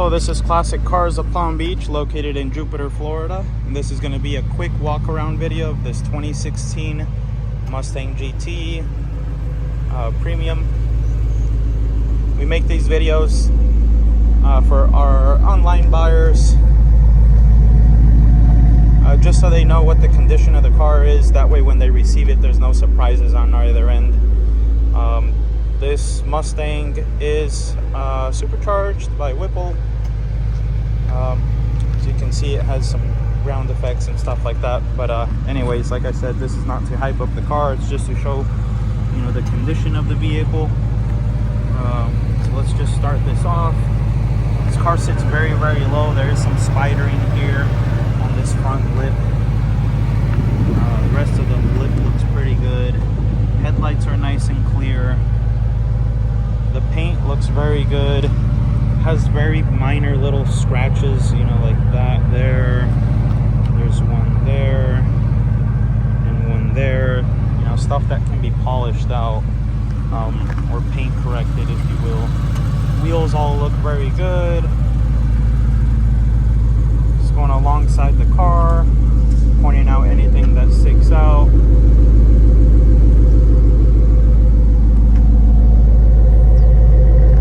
Hello, this is Classic Cars of Palm Beach, located in Jupiter, Florida. And this is going to be a quick walk around video of this 2016 Mustang GT Premium. We make these videos for our online buyers, just so they know what the condition of the car is. That way when they receive it, there's no surprises on either end. This Mustang is supercharged by Whipple. As you can see, it has some ground effects and stuff like that. But anyways, like I said, this is not to hype up the car. It's just to show, you know, the condition of the vehicle. So let's just start this off. This car sits very, very low. There is some spidering here on this front lip. The rest of the lip looks pretty good. Headlights are nice and clear. The paint looks very good. Has very minor little scratches, you know, like that there. There's one there and one there. You know, stuff that can be polished out or paint corrected, if you will. Wheels all look very good. Just going alongside the car, pointing out anything that sticks out.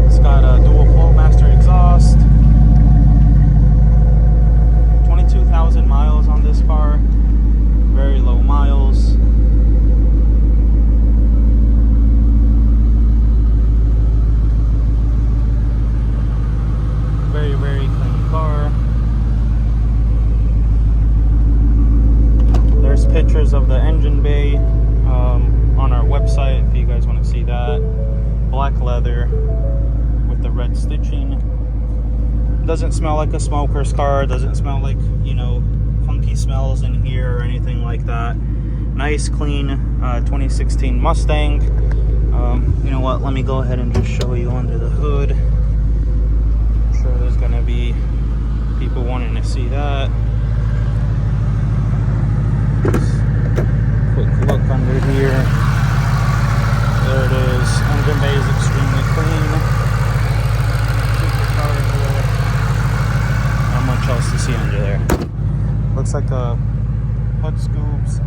It's got a dual flow master exhaust. 22,000 miles on this car. Very low miles. Very, very clean car. There's pictures of the engine bay on our website if you guys want to see that. Black leather with the red stitching. Doesn't smell like a smoker's car. Doesn't smell like, you know, funky smells in here or anything like that. Nice, clean 2016 Mustang. You know what? Let me go ahead and just show you under the hood. I'm sure there's gonna be people wanting to see that. Just quick look under here. There it is. Engine bay is extremely clean. Not much else to see under there. Looks like a hood scoops.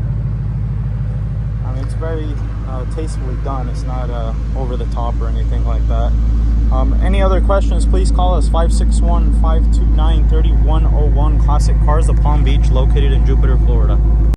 I mean, it's very tastefully done. It's not over the top or anything like that. Any other questions, please call us 561-529-3101. Classic Cars of Palm Beach, located in Jupiter, Florida.